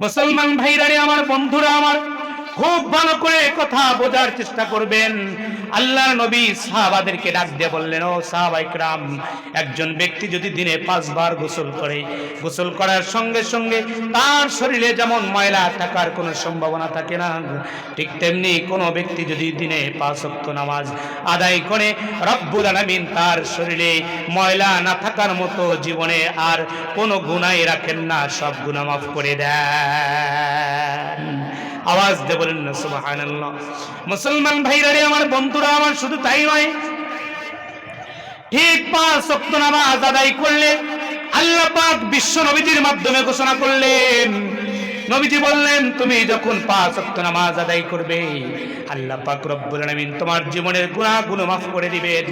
মুসলমান ভাইরা রে আমার, বন্ধুরা আমার, খুব ভালো করে কথা বোঝার চেষ্টা করবেন। আল্লাহর নবী সাহাবাদেরকে ডাক দিয়ে বললেন, ও সাহাবায়ে কেরাম, একজন ব্যক্তি যদি দিনে 5 বার গোসল করে, গোসল করার সঙ্গে সঙ্গে তার শরীরে যেমন ময়লা থাকার কোনো সম্ভাবনা থাকে না, ঠিক তেমনি কোনো ব্যক্তি যদি দিনে 5 ওয়াক্ত নামাজ আদায় করে, রব্বুল আলামিন তার শরীরে ময়লা না থাকার মতো জীবনে আর কোনো গুনাহ রাখেন না, সব গুনাহ মাফ করে দেন। আওয়াজ দিয়ে বলেন না সুবহানাল্লাহ। মুসলমান ভাইরা রে আমার, বন্ধুরা আমার, শুধু তাই নয়, ঠিক 5 ওয়াক্ত নামাজ আদায় করলে আল্লাহ পাক বিশ্ব নবীজির মাধ্যমে ঘোষণা করলেন। নবীজি বললেন, তুমি যখন 5 ওয়াক্ত নামাজ আদায় করবে, আল্লাহ পাক রব্বুল আলামিন তোমার জীবনের গুনাহগুলো মাফ করে দিবেন,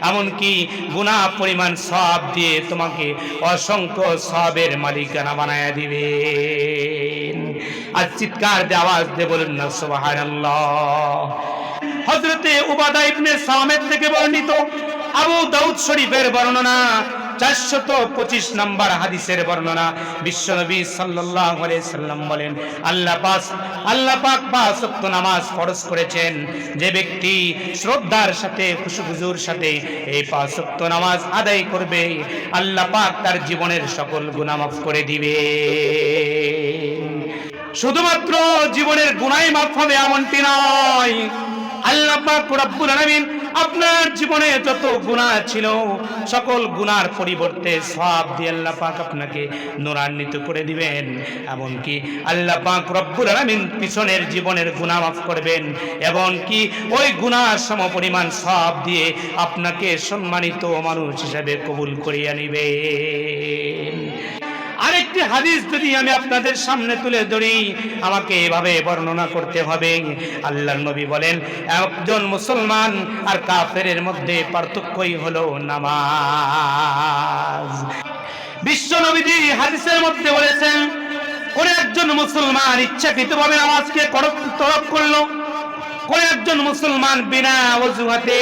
এমনকি গুনাহ পরিমাণ সওয়াব দিয়ে তোমাকে অসংখ্য সওয়াবের মালিকানা বানায়া দিবেন। আর চিৎকার দিয়ে আওয়াজ দিয়ে বলুন না সুবহানাল্লাহ। হযরতে উবাদা ইবনে সামিত থেকে বর্ণিত আবু দাউদ শরীফের বর্ণনা, 425 নম্বর হাদিসের বর্ণনা, বিশ্বনবী সাল্লাল্লাহু আলাইহি সাল্লাম বলেন, আল্লাহ পাক 5 ওয়াক্ত নামাজ ফরজ করেছেন। যে ব্যক্তি শ্রদ্ধার সাথে, খুশুখুজুর সাথে এই 5 ওয়াক্ত নামাজ আদায় করবে, আল্লাহ পাক তার জীবনের সকল গুনাহ মাফ করে দিবে। শুধুমাত্র জীবনের গুনাহ মাফ হবে এমনটি নয়, আল্লাহ পাক রব্বুল আলামিন আপনার জীবনে যত গুনাহ ছিল, সকল গুনার পরিবর্তে সওয়াব দিয়ে আল্লাহ পাক আপনাকে নূরান্বিত করে দিবেন। এমনকি আল্লাহ পাক রব্বুল আলামিন পিছনের জীবনের গুনাহ মাফ করবেন, এমনকি ওই গুনাহ সমপরিমাণ সওয়াব দিয়ে আপনাকে সম্মানিত মানুষ হিসেবে কবুল করিয়া নিবেন। আরেকটি হাদিস যদি আমি আপনাদের সামনে তুলে ধরি, আমাকে এভাবে বর্ণনা করতে হবে। আল্লাহর নবী বলেন, একজন মুসলমান আর কাফেরের মধ্যে পার্থক্যই হলো নামাজ। বিশ্ব নবীজি হাদিসের মধ্যে বলেছেন, কোন একজন মুসলমান ইচ্ছাকৃতভাবে নামাজকে তরক করলো, কোন একজন মুসলমান বিনা ওযুহাতে,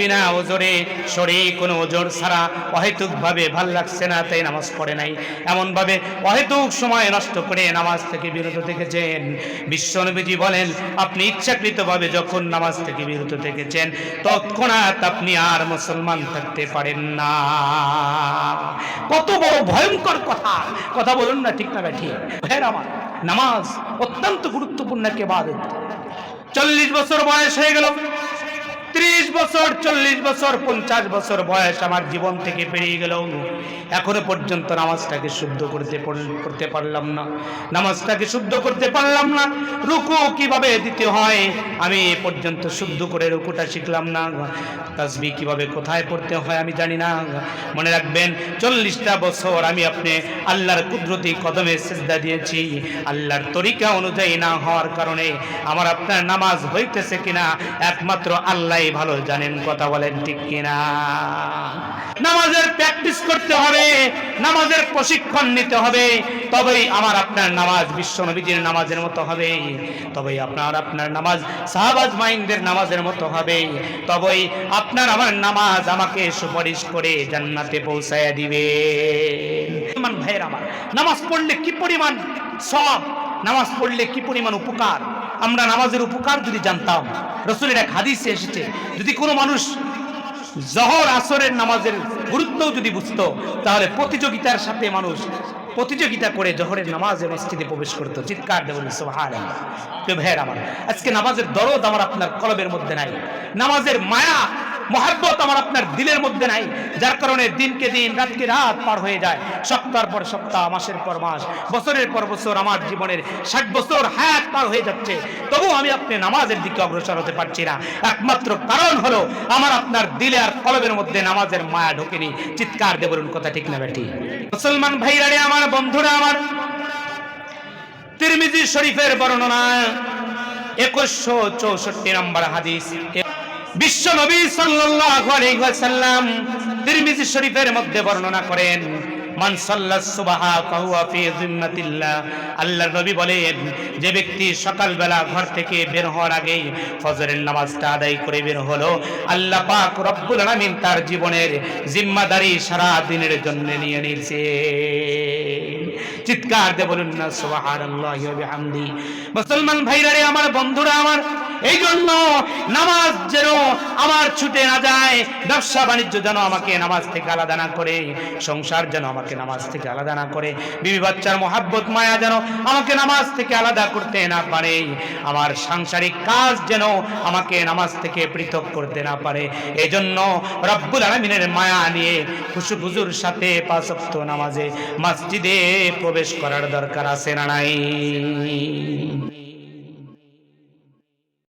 বিনা ওজরে, শরীরে কোনো ওজর ছাড়া অহেতুক ভাবে ভাল লাগছে না তাই নামাজ পড়ে নাই, এমন ভাবে অহেতুক সময় নষ্ট করে নামাজ থেকে বিরত থেকেছেন, বিশ্বনবীজি বলেন, আপনি ইচ্ছাকৃতভাবে যখন নামাজ থেকে বিরত থেকেছেন, তৎক্ষণাৎ আপনি আর মুসলমান থাকতে পারেন না। কত বড় ভয়ঙ্কর কথা বলুন না, ঠিক না ঠিক? ভাইরা আমার, নামাজ অত্যন্ত গুরুত্বপূর্ণ একটা ইবাদত। 40 বছর বয়স হয়ে গেল, 30 বছর, 40 বছর, 50 বছর বয়স আমার জীবন থেকে পেরিয়ে গেল, এখনো পর্যন্ত নামাজটাকে শুদ্ধ করতে পারলাম না, নামাজটাকে শুদ্ধ করতে পারলাম না। রুকু কিভাবে দিতে হয় আমি এ পর্যন্ত শুদ্ধ করে রুকুটা শিখলাম না, তাসবিহ কিভাবে কোথায় পড়তে হয় আমি জানি না। মনে রাখবেন, 40টা বছর আমি আপনি আল্লাহর কুদরতি কদমে সিজদা দিয়েছি, আল্লাহর তরিকা অনুযায়ী না হওয়ার কারণে আমার আপনার নামাজ হইতেছে কিনা একমাত্র আল্লাহ ভালো জানেন। কথা বলেন ঠিক কিনা? নামাজের প্র্যাকটিস করতে হবে, নামাজের প্রশিক্ষণ নিতে হবে, তবেই আমার আপনার নামাজ বিশ্ব নবীজির নামাজের মতো হবে, তবেই আপনার নামাজ সাহাবাজ মাইনদের নামাজের মতো হবে, তবেই আপনার আমার নামাজ আমাকে সুপারিশ করে জান্নাতে পৌঁছায়া দিবে। ভাইয়ের আমার, নামাজ পড়লে কি পরিমাণ সওয়াব, নামাজ পড়লে কি পরিমাণ উপকার, আমরা নামাজের উপকার যদি জানতাম, রাসূলের এক হাদিসে এসেছে, যদি কোনো মানুষ জোহর আসরের নামাজের গুরুত্ব যদি বুঝতো, তাহলে প্রতিযোগিতার সাথে মানুষ প্রতিযোগিতা করে জোহরের নামাজে মসজিদে প্রবেশ করতো। চিৎকার দিয়ে বলি সুবহানাল্লাহ। তো ভাইয়ের আমার, আজকে নামাজের দরদ আমার আপনার কলবের মধ্যে নাই, নামাজের মায়া মহব্বত আমার আপনার দিলের মধ্যে নাই, যার কারণে দিনকে দিন, রাতকে রাত পার হয়ে যায়, সপ্তাহের পর সপ্তাহ, মাসের পর মাস, বছরের পর বছর, আমার জীবনের 60 বছর হায়াত পার হয়ে যাচ্ছে, তবু আমি আপনি নামাজের দিকে অগ্রসর হতে পারছি না। একমাত্র কারণ হলো আমার আপনার দিলে আর কলবের মধ্যে নামাজের মায়া ঢোকেনি। চিৎকার দিয়ে বলুন, কথা ঠিক না বেটি? মুসলমান ভাইরা রে আমার, বন্ধুরা আমার, তিরমিজি শরীফের বর্ণনা, 2164 নম্বর হাদিস, বিশ্ব নবী সাল্লাল্লাহু আলাইহি ওয়াসাল্লাম তিরমিজি শরীফের মধ্যে বর্ণনা করেন, মান সাল্লাস সুবহা ফাহুয়া ফি যিম্মাতিল্লাহ। আল্লাহর নবী বলেন, যে ব্যক্তি সকালবেলা ঘর থেকে বের হওয়ার আগেই ফজরের নামাজটা আদায় করে বের হলো, আল্লাহ পাক রব্বুল আলামিন তার জীবনের জিম্মাদারি সারা দিনের জন্য নিয়ে নিয়েছে। চিৎকার দিয়ে বলুন না সুবহানাল্লাহি ওয়া বিহামদি। মুসলমান ভাইরা রে, আমার বন্ধুরা আমার, এই জন্য নামাজ যেন আমার ছুটে না যায়, ব্যবসা বাণিজ্য যেন আমাকে নামাজ থেকে আলাদা না করে, সংসার যেন আমাকে নামাজ থেকে আলাদা না করে, বিবি বাচ্চার মহাব্বত মায়া যেন আমাকে নামাজ থেকে আলাদা করতে না পারে, আমার সাংসারিক কাজ যেন আমাকে নামাজ থেকে পৃথক করতে না পারে। এজন্য রব্বুল আলামিনের মায়া নিয়ে খুশুখুজুর সাথে 5 ওয়াক্ত নামাজে মসজিদে প্রবেশ করার দরকার আছে না নাই?